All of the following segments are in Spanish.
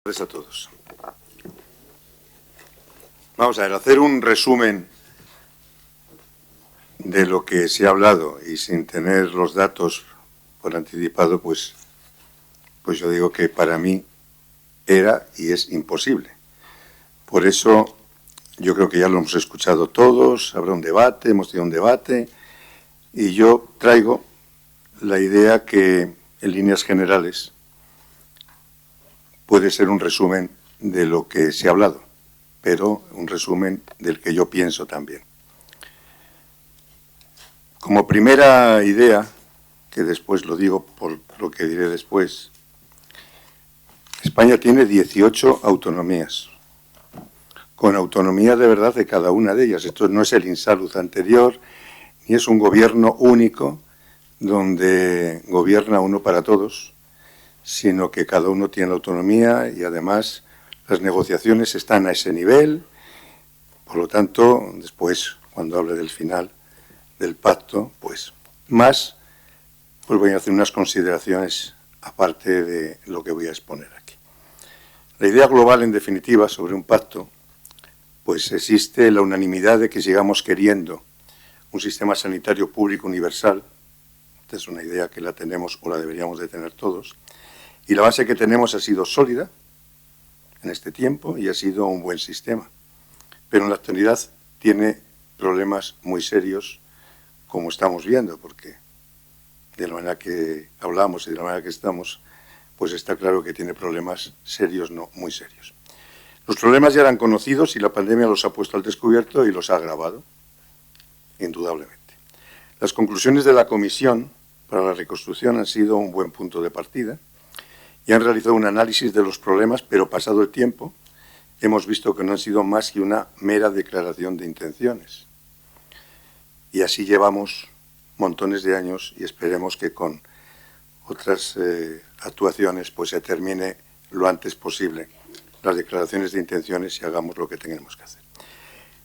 A todos. Vamos a ver, hacer un resumen de lo que se ha hablado y sin tener los datos por anticipado, pues yo digo que para mí era y es imposible. Por eso yo creo que ya lo hemos escuchado todos, habrá un debate, hemos tenido un debate, y yo traigo la idea que en líneas generales puede ser un resumen de lo que se ha hablado, pero un resumen del que yo pienso también. Como primera idea, que después lo digo por lo que diré después, España tiene 18 autonomías, con autonomía de verdad de cada una de ellas. Esto no es el Insalud anterior, ni es un gobierno único donde gobierna uno para todos, sino que cada uno tiene autonomía y además las negociaciones están a ese nivel. Por lo tanto, después, cuando hable del final del pacto, pues voy a hacer unas consideraciones aparte de lo que voy a exponer aquí. La idea global, en definitiva, sobre un pacto, pues existe la unanimidad de que sigamos queriendo un sistema sanitario público universal. Esta es una idea que la tenemos o la deberíamos de tener todos. Y la base que tenemos ha sido sólida en este tiempo y ha sido un buen sistema. Pero en la actualidad tiene problemas muy serios, como estamos viendo, porque de la manera que hablamos y de la manera que estamos, pues está claro que tiene problemas serios, no muy serios. Los problemas ya eran conocidos y la pandemia los ha puesto al descubierto y los ha agravado, indudablemente. Las conclusiones de la Comisión para la Reconstrucción han sido un buen punto de partida y han realizado un análisis de los problemas, pero pasado el tiempo hemos visto que no han sido más que una mera declaración de intenciones. Y así llevamos montones de años y esperemos que con otras actuaciones pues se termine lo antes posible las declaraciones de intenciones y hagamos lo que tenemos que hacer.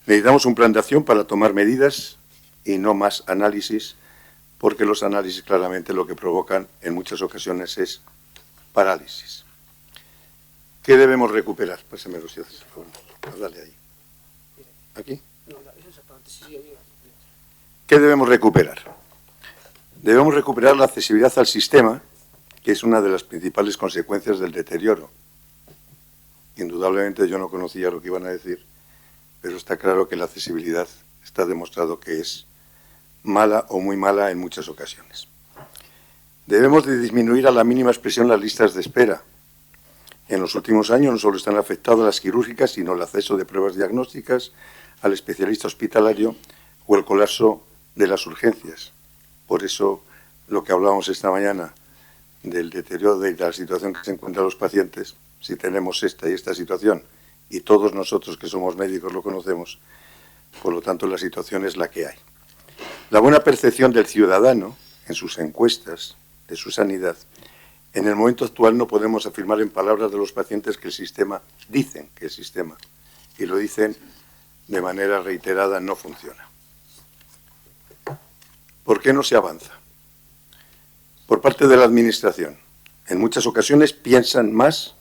Necesitamos un plan de acción para tomar medidas y no más análisis, porque los análisis claramente lo que provocan en muchas ocasiones es parálisis. ¿Qué debemos recuperar? Pásame los ciudadanos, por favor. Dale ahí. ¿Aquí? ¿Qué debemos recuperar? Debemos recuperar la accesibilidad al sistema, que es una de las principales consecuencias del deterioro. Indudablemente yo no conocía lo que iban a decir, pero está claro que la accesibilidad está demostrado que es mala o muy mala en muchas ocasiones. Debemos de disminuir a la mínima expresión las listas de espera. En los últimos años no solo están afectadas las quirúrgicas, sino el acceso de pruebas diagnósticas al especialista hospitalario o el colapso de las urgencias. Por eso, lo que hablábamos esta mañana del deterioro de la situación que se encuentran los pacientes, si tenemos esta y esta situación, y todos nosotros que somos médicos lo conocemos, por lo tanto la situación es la que hay. La buena percepción del ciudadano en sus encuestas de su sanidad, en el momento actual no podemos afirmar en palabras de los pacientes que el sistema, dicen que el sistema, y lo dicen de manera reiterada, no funciona. ¿Por qué no se avanza? Por parte de la Administración. En muchas ocasiones piensan más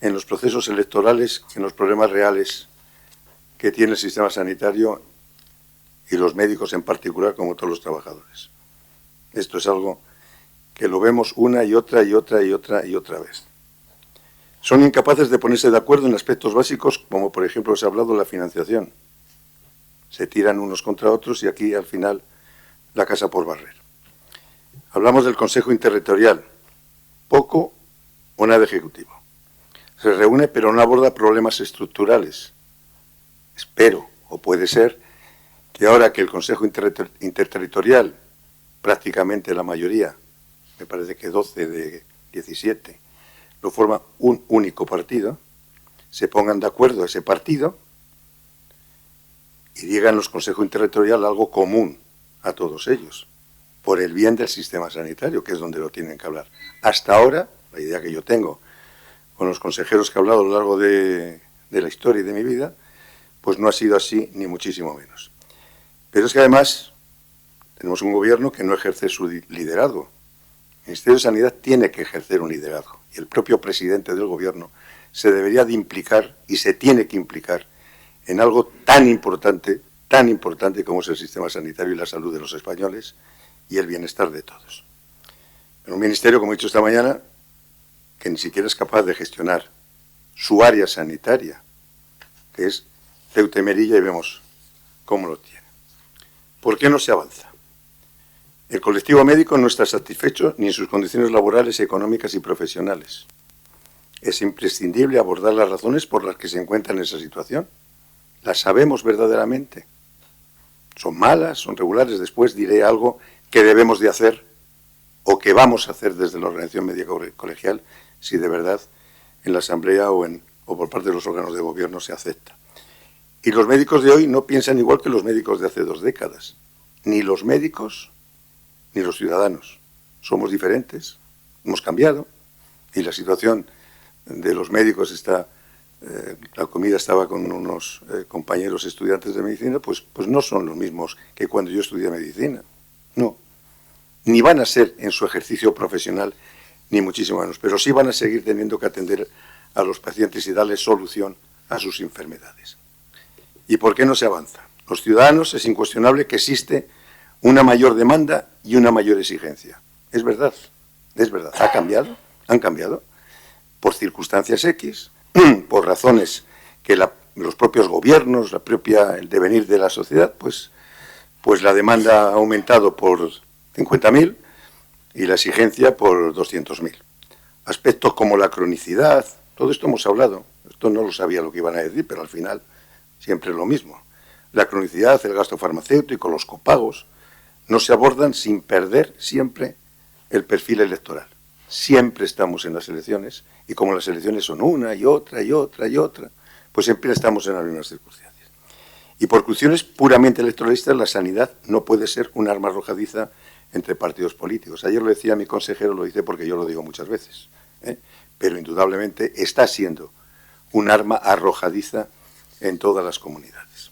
en los procesos electorales que en los problemas reales que tiene el sistema sanitario y los médicos en particular, como todos los trabajadores. Esto es algo que lo vemos una y otra vez. Son incapaces de ponerse de acuerdo en aspectos básicos, como por ejemplo se ha hablado de la financiación. Se tiran unos contra otros y aquí al final la casa por barrer. Hablamos del Consejo Interterritorial, poco o nada ejecutivo. Se reúne pero no aborda problemas estructurales. Espero, o puede ser, que ahora que el Consejo Interterritorial, prácticamente la mayoría, me parece que 12 de 17, lo forma un único partido, se pongan de acuerdo ese partido y digan los consejos interterritoriales algo común a todos ellos, por el bien del sistema sanitario, que es donde lo tienen que hablar. Hasta ahora, la idea que yo tengo con los consejeros que he hablado a lo largo de la historia y de mi vida, pues no ha sido así, ni muchísimo menos. Pero es que además tenemos un gobierno que no ejerce su liderazgo. El Ministerio de Sanidad tiene que ejercer un liderazgo y el propio presidente del gobierno se debería de implicar y se tiene que implicar en algo tan importante como es el sistema sanitario y la salud de los españoles y el bienestar de todos. Pero un ministerio, como he dicho esta mañana, que ni siquiera es capaz de gestionar su área sanitaria, que es Ceuta y Melilla, y vemos cómo lo tiene. ¿Por qué no se avanza? El colectivo médico no está satisfecho ni en sus condiciones laborales, económicas y profesionales. Es imprescindible abordar las razones por las que se encuentra en esa situación. ¿Las sabemos verdaderamente? ¿Son malas? ¿Son regulares? Después diré algo que debemos de hacer o que vamos a hacer desde la Organización Médica Colegial si de verdad en la Asamblea o por parte de los órganos de gobierno se acepta. Y los médicos de hoy no piensan igual que los médicos de hace 2 décadas. Ni los médicos ni los ciudadanos. Somos diferentes, hemos cambiado y la situación de los médicos está... la comida estaba con unos compañeros estudiantes de medicina, pues no son los mismos que cuando yo estudié medicina. No. Ni van a ser en su ejercicio profesional, ni muchísimo menos, pero sí van a seguir teniendo que atender a los pacientes y darles solución a sus enfermedades. ¿Y por qué no se avanza? Los ciudadanos, es incuestionable que existe una mayor demanda y una mayor exigencia. Es verdad. ¿Ha cambiado? ¿Han cambiado? Por circunstancias X, por razones que los propios gobiernos, el devenir de la sociedad, pues la demanda ha aumentado por 50.000 y la exigencia por 200.000. Aspectos como la cronicidad, todo esto hemos hablado, esto no lo sabía lo que iban a decir, pero al final siempre es lo mismo. La cronicidad, el gasto farmacéutico, los copagos, no se abordan sin perder siempre el perfil electoral. Siempre estamos en las elecciones, y como las elecciones son una y otra y otra y otra, pues siempre estamos en las mismas circunstancias. Y por cuestiones puramente electoralistas, la sanidad no puede ser un arma arrojadiza entre partidos políticos. Ayer lo decía mi consejero, lo dice porque yo lo digo muchas veces, pero indudablemente está siendo un arma arrojadiza en todas las comunidades.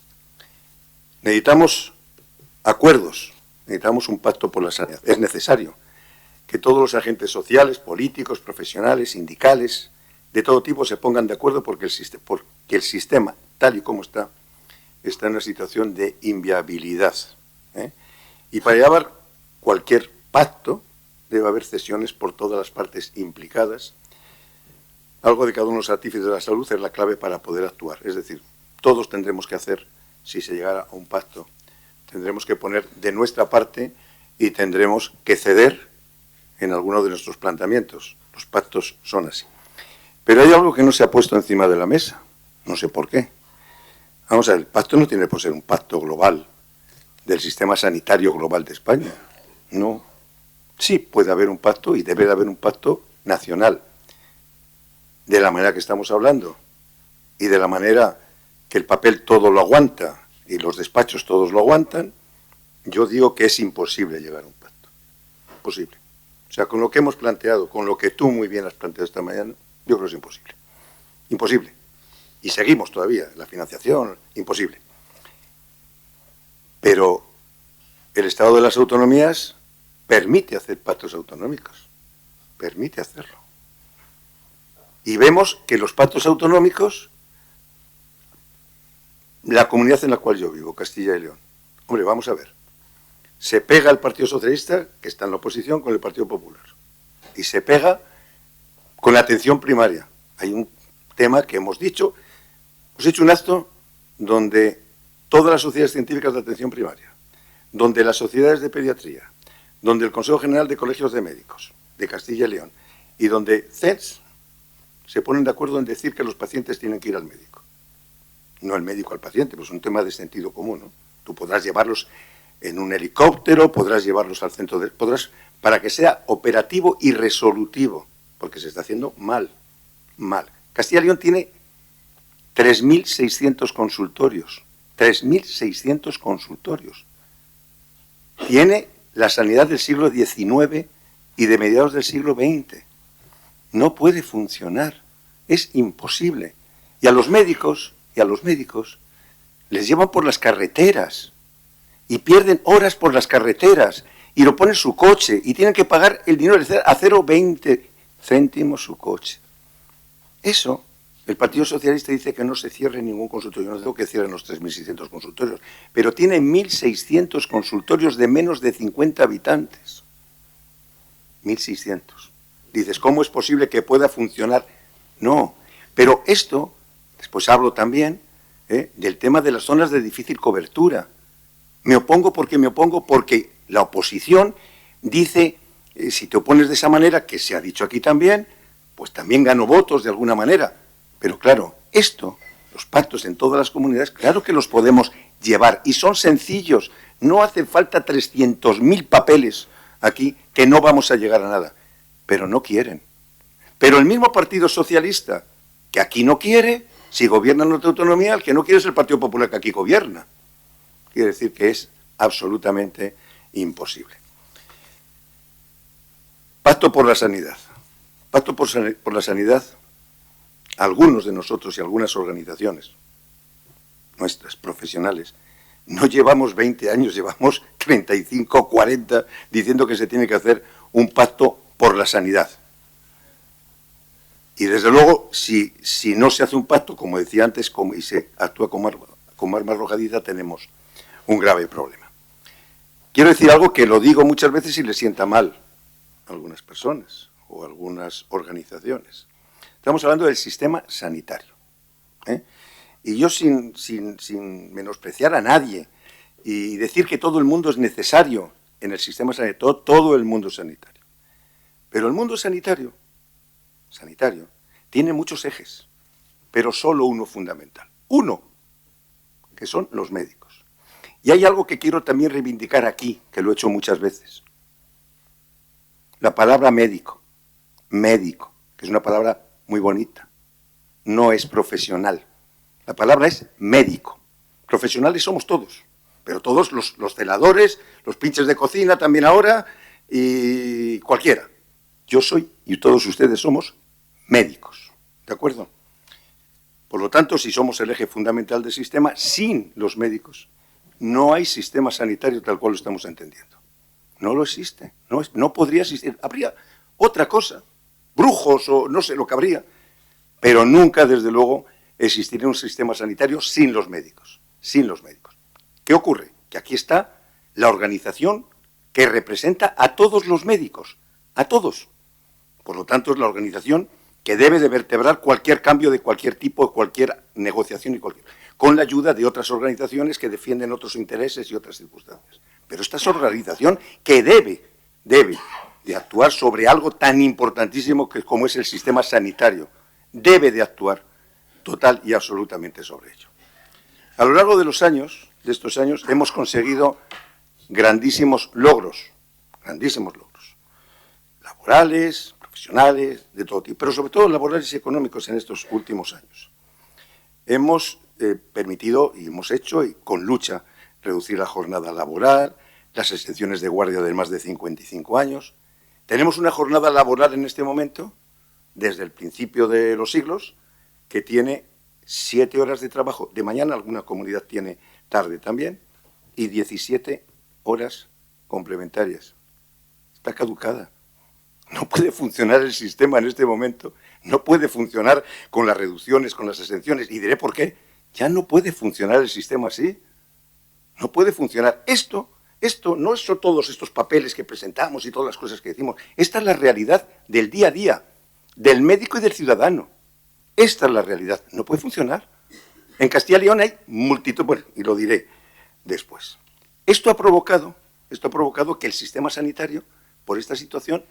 Necesitamos acuerdos, necesitamos un pacto por la sanidad. Es necesario que todos los agentes sociales, políticos, profesionales, sindicales, de todo tipo se pongan de acuerdo porque el sistema, tal y como está en una situación de inviabilidad. Y para llevar cualquier pacto debe haber cesiones por todas las partes implicadas. Algo de cada uno de los artífices de la salud es la clave para poder actuar. Es decir, todos tendremos que hacer, si se llegara a un pacto, tendremos que poner de nuestra parte y tendremos que ceder en alguno de nuestros planteamientos. Los pactos son así. Pero hay algo que no se ha puesto encima de la mesa. No sé por qué. Vamos a ver, el pacto no tiene por ser un pacto global del sistema sanitario global de España. No. Sí puede haber un pacto y debe de haber un pacto nacional. De la manera que estamos hablando y de la manera que el papel todo lo aguanta y los despachos todos lo aguantan, yo digo que es imposible llegar a un pacto. Imposible. O sea, con lo que hemos planteado, con lo que tú muy bien has planteado esta mañana, yo creo que es imposible. Imposible. Y seguimos todavía, la financiación, imposible. Pero el Estado de las Autonomías permite hacer pactos autonómicos. Permite hacerlo. Y vemos que los pactos autonómicos, la comunidad en la cual yo vivo, Castilla y León, hombre, vamos a ver, se pega el Partido Socialista, que está en la oposición, con el Partido Popular. Y se pega con la atención primaria. Hay un tema que hemos dicho un acto donde todas las sociedades científicas de atención primaria, donde las sociedades de pediatría, donde el Consejo General de Colegios de Médicos de Castilla y León y donde CENS se ponen de acuerdo en decir que los pacientes tienen que ir al médico. No el médico al paciente, pues es un tema de sentido común, ¿no? Tú podrás llevarlos en un helicóptero, podrás llevarlos al centro para que sea operativo y resolutivo, porque se está haciendo mal. Castilla y León tiene 3.600 consultorios. 3.600 consultorios. Tiene la sanidad del siglo XIX y de mediados del siglo XX. No puede funcionar. Es imposible. Y a los médicos les llevan por las carreteras y pierden horas por las carreteras y lo ponen su coche y tienen que pagar el dinero a 0,20 céntimos su coche. Eso El Partido Socialista dice que no se cierre ningún consultorio. Yo no digo que cierren los 3.600 consultorios, pero tiene 1.600 consultorios de menos de 50 habitantes. 1.600. Dices, ¿cómo es posible que pueda funcionar? No, pero esto, después hablo también del tema de las zonas de difícil cobertura. Me opongo porque la oposición dice, si te opones de esa manera, que se ha dicho aquí también, pues también gano votos de alguna manera. Pero claro, los pactos en todas las comunidades, claro que los podemos llevar y son sencillos. No hace falta 300.000 papeles aquí que no vamos a llegar a nada. Pero no quieren. Pero el mismo Partido Socialista, que aquí no quiere, si gobierna en otra autonomía, el que no quiere es el Partido Popular que aquí gobierna. Quiere decir que es absolutamente imposible. Pacto por la sanidad. Pacto por la sanidad, algunos de nosotros y algunas organizaciones nuestras, profesionales, no llevamos 20 años, llevamos 35, 40, diciendo que se tiene que hacer un pacto por la sanidad. Y desde luego, si no se hace un pacto, como decía antes, y se actúa como arma arrojadiza, tenemos un grave problema. Quiero decir algo que lo digo muchas veces y le sienta mal a algunas personas o a algunas organizaciones. Estamos hablando del sistema sanitario. Y yo sin menospreciar a nadie y decir que todo el mundo es necesario en el sistema sanitario, todo el mundo sanitario. Pero el mundo sanitario tiene muchos ejes, pero solo uno fundamental. Uno, que son los médicos. Y hay algo que quiero también reivindicar aquí, que lo he hecho muchas veces. La palabra médico, que es una palabra muy bonita, no es profesional. La palabra es médico. Profesionales somos todos, pero todos los celadores, los pinches de cocina también ahora y cualquiera. Yo soy, y todos ustedes somos, médicos, ¿de acuerdo? Por lo tanto, si somos el eje fundamental del sistema, sin los médicos no hay sistema sanitario tal cual lo estamos entendiendo. No lo existe, no podría existir. Habría otra cosa, brujos o no sé lo que habría, pero nunca, desde luego, existiría un sistema sanitario sin los médicos, sin los médicos. ¿Qué ocurre? Que aquí está la organización que representa a todos los médicos, a todos. Por lo tanto, es la organización que debe de vertebrar cualquier cambio de cualquier tipo, cualquier negociación con la ayuda de otras organizaciones que defienden otros intereses y otras circunstancias. Pero esta es una organización que debe de actuar sobre algo tan importantísimo como es el sistema sanitario. Debe de actuar total y absolutamente sobre ello. A lo largo de estos años, hemos conseguido grandísimos logros, laborales, profesionales, de todo tipo, pero sobre todo laborales y económicos en estos últimos años. Hemos permitido y hemos hecho, y con lucha, reducir la jornada laboral, las exenciones de guardia de más de 55 años. Tenemos una jornada laboral en este momento, desde el principio de los siglos, que tiene 7 horas de trabajo de mañana, alguna comunidad tiene tarde también, y 17 horas complementarias. Está caducada. No puede funcionar el sistema en este momento, no puede funcionar con las reducciones, con las exenciones, y diré por qué. Ya no puede funcionar el sistema así. No puede funcionar. Esto no son todos estos papeles que presentamos y todas las cosas que decimos. Esta es la realidad del día a día, del médico y del ciudadano. Esta es la realidad. No puede funcionar. En Castilla y León hay multitud, bueno, y lo diré después. Esto ha provocado que el sistema sanitario, por esta situación,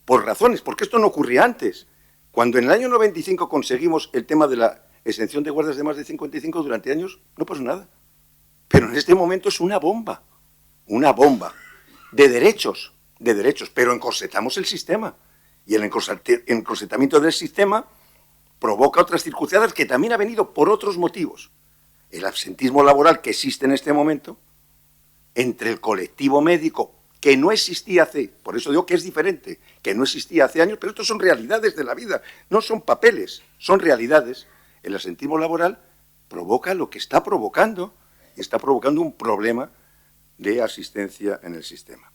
por razones, porque esto no ocurría antes. Cuando en el año 95 conseguimos el tema de la exención de guardias de más de 55 durante años, no pasó nada. Pero en este momento es una bomba de derechos, pero encorsetamos el sistema. Y el encorsetamiento del sistema provoca otras circunstancias que también ha venido por otros motivos. El absentismo laboral que existe en este momento entre el colectivo médico, que no existía por eso digo que es diferente, que no existía hace años, pero estos son realidades de la vida, no son papeles, son realidades. El absentismo laboral provoca lo que está provocando un problema de asistencia en el sistema.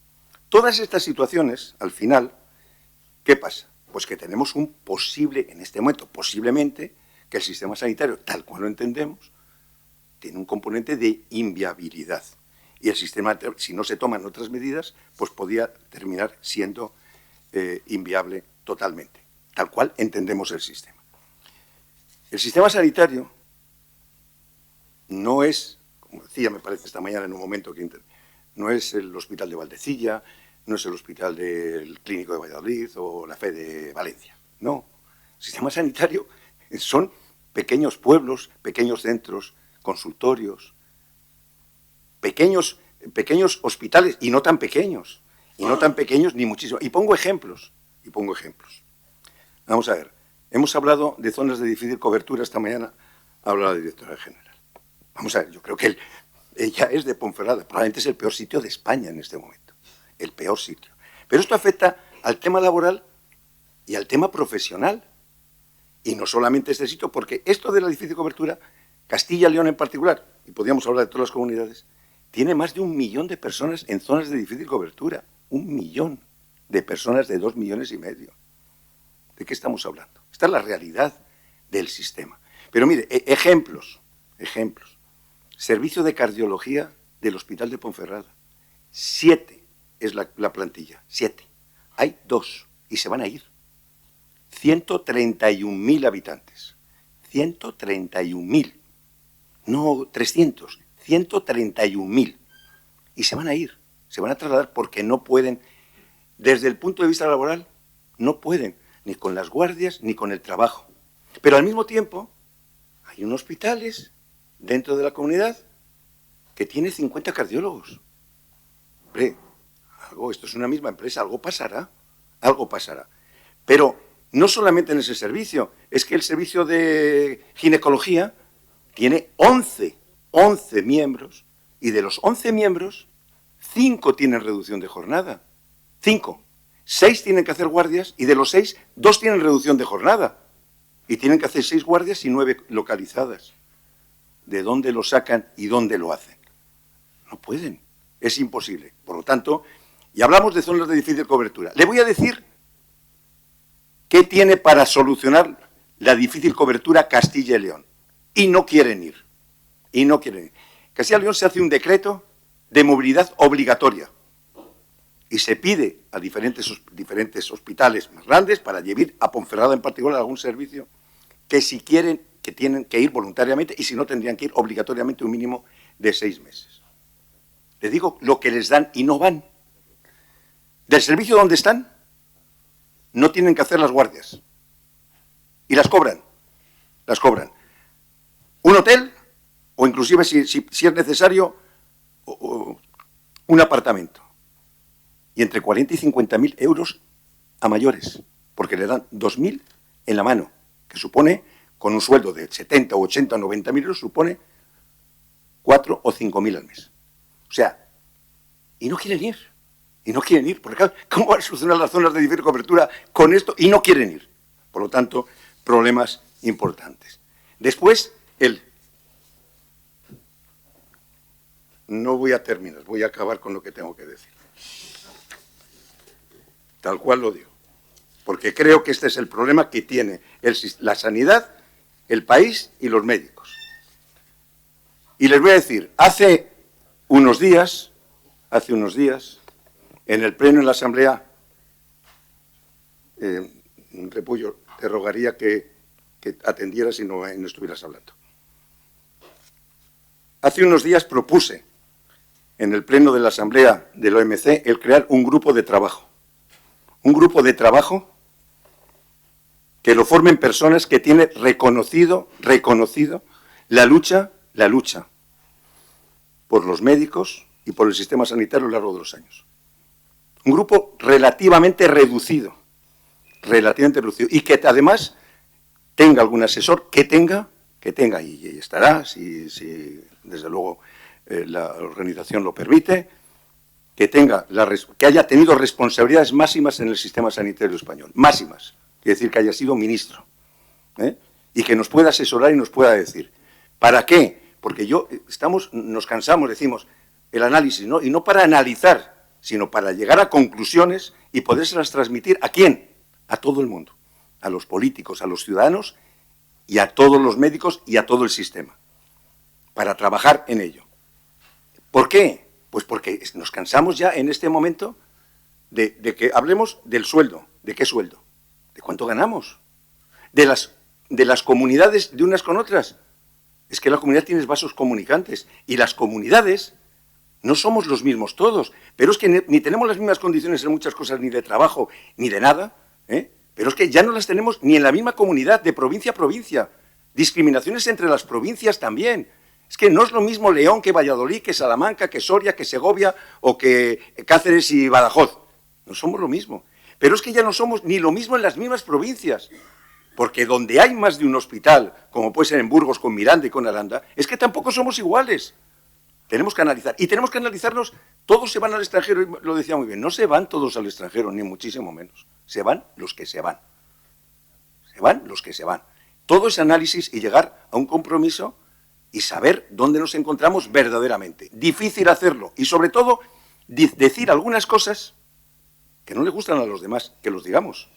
Todas estas situaciones, al final, ¿qué pasa? Pues que tenemos un posible, en este momento, posiblemente, que el sistema sanitario, tal cual lo entendemos, tiene un componente de inviabilidad. Y el sistema, si no se toman otras medidas, pues podría terminar siendo inviable totalmente, tal cual entendemos el sistema. El sistema sanitario no es, como decía, me parece esta mañana en un momento que no es el Hospital de Valdecilla, no es el Hospital del Clínico de Valladolid o la FE de Valencia. No, el sistema sanitario son pequeños pueblos, pequeños centros, consultorios, pequeños hospitales, y no tan pequeños ni muchísimo. Y pongo ejemplos. Vamos a ver, hemos hablado de zonas de difícil cobertura, esta mañana ha hablado la directora general. Vamos a ver, yo creo que ella es de Ponferrada, probablemente es el peor sitio de España en este momento, el peor sitio. Pero esto afecta al tema laboral y al tema profesional. Y no solamente este sitio, porque esto de la difícil cobertura, Castilla y León en particular, y podríamos hablar de todas las comunidades, tiene más de 1 millón de personas en zonas de difícil cobertura. 1 millón de personas de 2,5 millones. ¿De qué estamos hablando? Esta es la realidad del sistema. Pero mire, ejemplos. Servicio de cardiología del Hospital de Ponferrada. 7 es la plantilla, 7. Hay 2 y se van a ir. 131.000 habitantes. 131.000. No 300, 131.000. Y se van a ir, se van a trasladar porque no pueden, desde el punto de vista laboral, no pueden, ni con las guardias ni con el trabajo. Pero al mismo tiempo, hay unos hospitales dentro de la comunidad que tiene 50 cardiólogos. Hombre, esto es una misma empresa, algo pasará. Pero no solamente en ese servicio, es que el servicio de ginecología tiene 11 miembros, y de los 11 miembros, 5 tienen reducción de jornada. 5. 6 tienen que hacer guardias, y de los 6, 2 tienen reducción de jornada. Y tienen que hacer 6 guardias y 9 localizadas. ¿De dónde lo sacan y dónde lo hacen? No pueden, es imposible. Por lo tanto, y hablamos de zonas de difícil cobertura. Le voy a decir qué tiene para solucionar la difícil cobertura Castilla y León. Y no quieren ir. Castilla y León se hace un decreto de movilidad obligatoria y se pide a diferentes hospitales más grandes, para llevar a Ponferrada en particular algún servicio, que si quieren, que tienen que ir voluntariamente, y si no, tendrían que ir obligatoriamente un mínimo de 6 meses. Les digo lo que les dan y no van. Del servicio donde están, no tienen que hacer las guardias. Y las cobran. Un hotel, o inclusive, si es necesario, un apartamento. Y entre 40 y 50.000 euros a mayores, porque le dan 2.000 en la mano, que supone, con un sueldo de 70 o 80 o 90.000 euros, supone 4 o 5.000 al mes. O sea, y no quieren ir, porque claro, ¿cómo van a solucionar las zonas de difícil cobertura con esto? Y no quieren ir. Por lo tanto, problemas importantes. Después, no voy a terminar, voy a acabar con lo que tengo que decir. Tal cual lo digo. Porque creo que este es el problema que tiene la sanidad, el país y los médicos. Y les voy a decir, hace unos días, en el pleno en la Asamblea, Repullo, te rogaría que atendieras y no estuvieras hablando. Hace unos días propuse, en el pleno de la Asamblea del OMC, el crear un grupo de trabajo. Un grupo de trabajo que lo formen personas que tienen reconocido la lucha por los médicos y por el sistema sanitario a lo largo de los años. Un grupo relativamente reducido, y que además tenga algún asesor, que tenga, y estará, si desde luego la organización lo permite, que haya tenido responsabilidades máximas en el sistema sanitario español, máximas, quiere decir que haya sido ministro, y que nos pueda asesorar y nos pueda decir, ¿para qué? Porque nos cansamos, decimos, el análisis, ¿no? Y no para analizar, sino para llegar a conclusiones y podérselas transmitir ¿a quién? a todo el mundo, a los políticos, a los ciudadanos y a todos los médicos y a todo el sistema, para trabajar en ello. ¿Por qué? Pues porque nos cansamos ya en este momento de que hablemos del sueldo. ¿De qué sueldo? ¿De cuánto ganamos? De las comunidades de unas con otras. Es que la comunidad tiene vasos comunicantes y las comunidades no somos los mismos todos, pero es que ni tenemos las mismas condiciones en muchas cosas, ni de trabajo, ni de nada, pero es que ya no las tenemos ni en la misma comunidad, de provincia a provincia. Discriminaciones entre las provincias también. Es que no es lo mismo León que Valladolid, que Salamanca, que Soria, que Segovia o que Cáceres y Badajoz. No somos lo mismo. Pero es que ya no somos ni lo mismo en las mismas provincias. Porque donde hay más de un hospital, como puede ser en Burgos, con Miranda y con Aranda, es que tampoco somos iguales. Tenemos que analizar. Y tenemos que analizarnos, todos se van al extranjero, y lo decía muy bien, no se van todos al extranjero, ni muchísimo menos. Se van los que se van. Se van los que se van. Todo ese análisis y llegar a un compromiso y saber dónde nos encontramos verdaderamente. Difícil hacerlo. Y sobre todo, decir algunas cosas que no le gustan a los demás, que los digamos.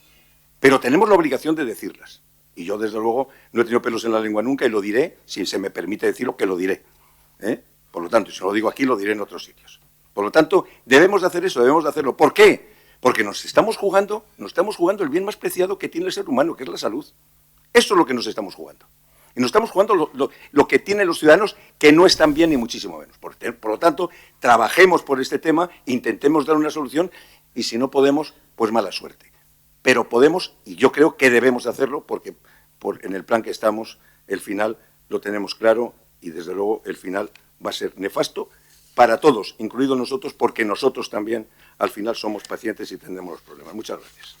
Pero tenemos la obligación de decirlas. Y yo, desde luego, no he tenido pelos en la lengua nunca y lo diré, si se me permite decirlo, que lo diré. Por lo tanto, si no lo digo aquí, lo diré en otros sitios. Por lo tanto, debemos de hacer eso, debemos de hacerlo. ¿Por qué? Porque nos estamos jugando el bien más preciado que tiene el ser humano, que es la salud. Eso es lo que nos estamos jugando. Y nos estamos jugando lo que tienen los ciudadanos, que no están bien ni muchísimo menos. Por lo tanto, trabajemos por este tema, intentemos dar una solución y si no podemos, pues mala suerte. Pero podemos, y yo creo que debemos hacerlo, porque en el plan que estamos, el final lo tenemos claro y desde luego el final va a ser nefasto para todos, incluidos nosotros, porque nosotros también al final somos pacientes y tendremos los problemas. Muchas gracias.